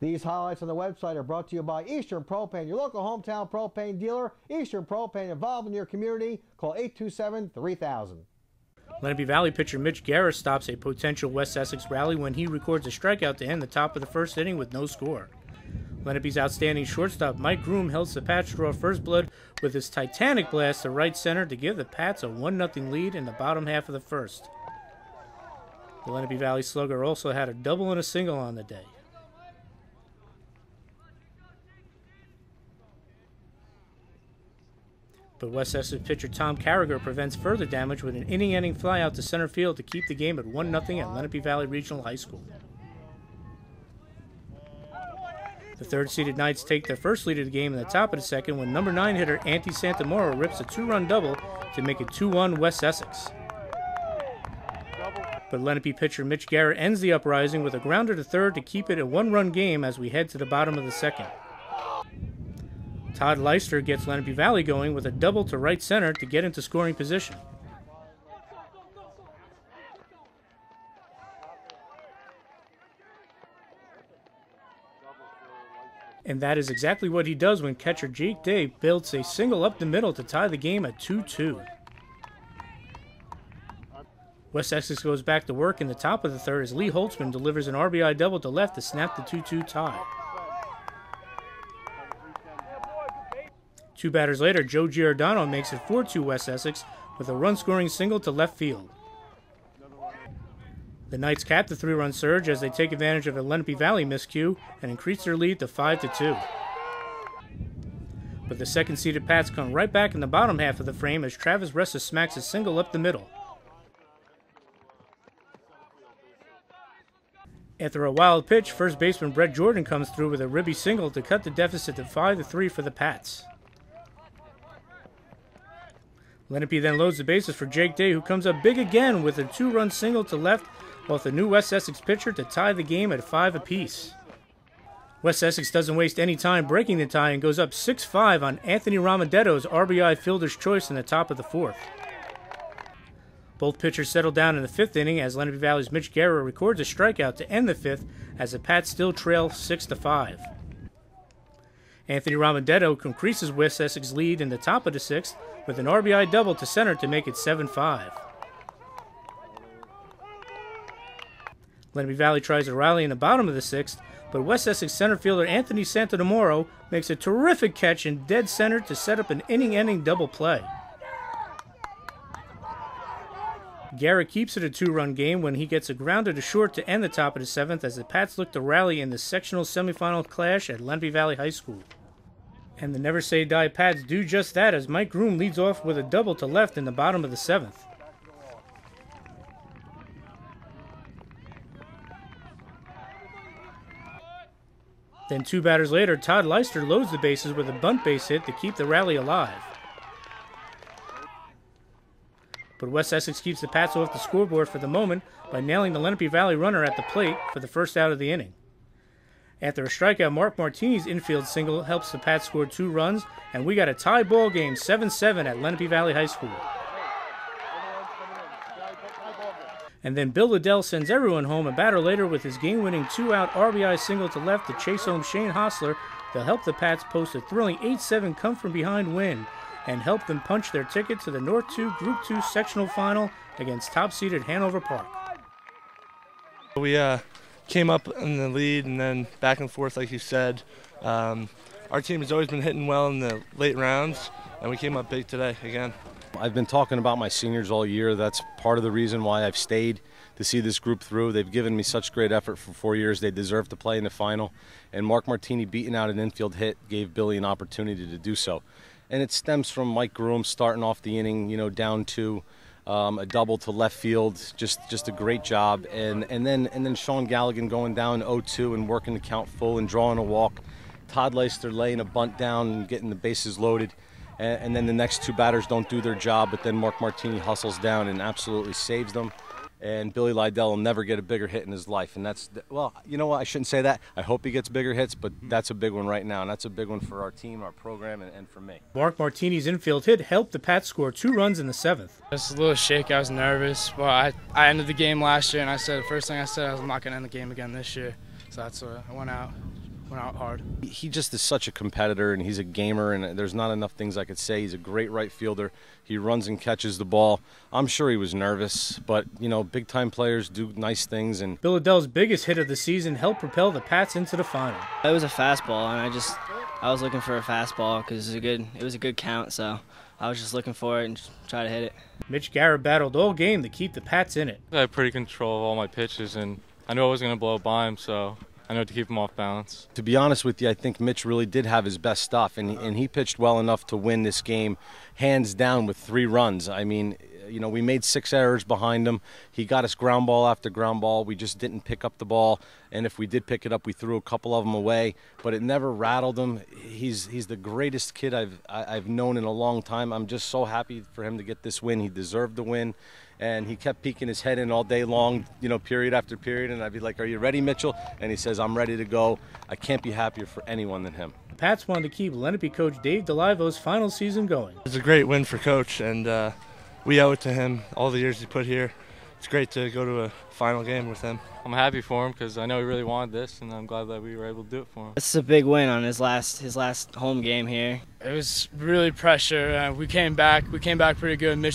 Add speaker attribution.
Speaker 1: These highlights on the website are brought to you by Eastern Propane, your local hometown propane dealer. Eastern Propane, involved in your community. Call 827-3000.
Speaker 2: Lenape Valley pitcher Mitch Guerra stops a potential West Essex rally when he records a strikeout to end the top of the first inning with no score. Lenape's outstanding shortstop Mike Groome helps the Pats draw first blood with his titanic blast to right center to give the Pats a 1-0 lead in the bottom half of the first. The Lenape Valley slugger also had a double and a single on the day. But West Essex pitcher Tom Carragher prevents further damage with an inning-ending flyout to center field to keep the game at 1-0 at Lenape Valley Regional High School. The third-seeded Knights take their first lead of the game in the top of the second when number 9 hitter Antti Santamoro rips a 2-run double to make it 2-1 West Essex. But Lenape pitcher Mitch Guerra ends the uprising with a grounder to third to keep it a 1-run game as we head to the bottom of the second. Todd Leister gets Lenape Valley going with a double to right center to get into scoring position. And that is exactly what he does when catcher Jake Day builds a single up the middle to tie the game at 2-2. West Essex goes back to work in the top of the third as Lee Holtzman delivers an RBI double to left to snap the 2-2 tie. 2 batters later, Joe Giordano makes it 4-2 West Essex with a run-scoring single to left field. The Knights cap the 3-run surge as they take advantage of a Lenape Valley miscue and increase their lead to 5-2. But the second-seeded Pats come right back in the bottom half of the frame as Travis Ressa smacks a single up the middle. After a wild pitch, first baseman Brett Jordan comes through with a ribby single to cut the deficit to 5-3 for the Pats. Lenape then loads the bases for Jake Day, who comes up big again with a 2-run single to left, while the new West Essex pitcher to tie the game at 5 apiece. West Essex doesn't waste any time breaking the tie and goes up 6-5 on Anthony Ramadetto's RBI fielder's choice in the top of the fourth. Both pitchers settle down in the 5th inning as Lenape Valley's Mitch Guerra records a strikeout to end the 5th as the Pats still trail 6-5. Anthony Ramadetto increases West Essex lead in the top of the 6th with an RBI double to center to make it 7-5. Lenape Valley tries to rally in the bottom of the 6th, but West Essex center fielder Anthony Santamoro makes a terrific catch in dead center to set up an inning-ending double play. Guerra keeps it a 2-run game when he gets a grounder to short to end the top of the 7th as the Pats look to rally in the sectional semifinal clash at Lenape Valley High School. And the Never Say Die Pats do just that as Mike Groome leads off with a double to left in the bottom of the 7th. Then 2 batters later, Todd Leister loads the bases with a bunt base hit to keep the rally alive. But West Essex keeps the Pats off the scoreboard for the moment by nailing the Lenape Valley runner at the plate for the first out of the inning. After a strikeout, Mark Martini's infield single helps the Pats score 2 runs, and we got a tie ball game 7-7 at Lenape Valley High School. And then Bill Liddell sends everyone home a batter later with his game-winning 2-out RBI single to left to chase home Shane Hostler to help the Pats post a thrilling 8-7 come-from-behind win and help them punch their ticket to the North 2 Group 2 sectional final against top-seeded Hanover Park.
Speaker 3: We came up in the lead and then back and forth, like you said. Our team has always been hitting well in the late rounds, and we came up big today again.
Speaker 4: I've been talking about my seniors all year. That's part of the reason why I've stayed to see this group through. They've given me such great effort for 4 years. They deserve to play in the final. And Mark Martini beating out an infield hit gave Billy an opportunity to do so. And it stems from Mike Groome starting off the inning, down to a double to left field, just a great job. And then Sean Galligan going down 0-2 and working the count full and drawing a walk. Todd Leister laying a bunt down and getting the bases loaded. And then the next 2 batters don't do their job, but then Mark Martini hustles down and absolutely saves them. And Billy Liddell will never get a bigger hit in his life. And that's, well, you know what, I shouldn't say that. I hope he gets bigger hits, but that's a big one right now. And that's a big one for our team, our program, and for me.
Speaker 2: Mark Martini's infield hit helped the Pats score 2 runs in the 7th.
Speaker 5: Just a little shaky. I was nervous, but I ended the game last year, and the first thing I said, I was not going to end the game again this year. So that's why I went out went out hard.
Speaker 4: He just is such a competitor, and he's a gamer, and there's not enough things I could say. He's a great right fielder. He runs and catches the ball. I'm sure he was nervous, but, you know, big-time players do nice things. And
Speaker 2: Bill Liddell's biggest hit of the season helped propel the Pats into the final.
Speaker 6: It was a fastball, and I was looking for a fastball because it was a good count, so I was just looking for it and just try to hit it.
Speaker 2: Mitch Guerra battled all game to keep the Pats in it.
Speaker 7: I had pretty control of all my pitches, and I knew I was going to blow by him, so I know to keep him off balance.
Speaker 4: to be honest with you, I think Mitch really did have his best stuff, and he pitched well enough to win this game, hands down, with 3 runs. I mean, you know, we made 6 errors behind him. He got us ground ball after ground ball. We just didn't pick up the ball, and if we did pick it up, we threw a couple of them away, but it never rattled him. He's the greatest kid I've known in a long time. I'm just so happy for him to get this win. He deserved the win. And he kept peeking his head in all day long, you know, period after period. And I'd be like, "Are you ready, Mitchell?" And he says, "I'm ready to go." I can't be happier for anyone than him.
Speaker 2: The Pats wanted to keep Lenape coach Dave DeLivo's final season going.
Speaker 3: It's a great win for Coach, and we owe it to him all the years he put here. It's great to go to a final game with him.
Speaker 7: I'm happy for him because I know he really wanted this, and I'm glad that we were able to do it for him.
Speaker 6: It's a big win on his last home game here.
Speaker 5: It was really pressure. We came back pretty good. Mitch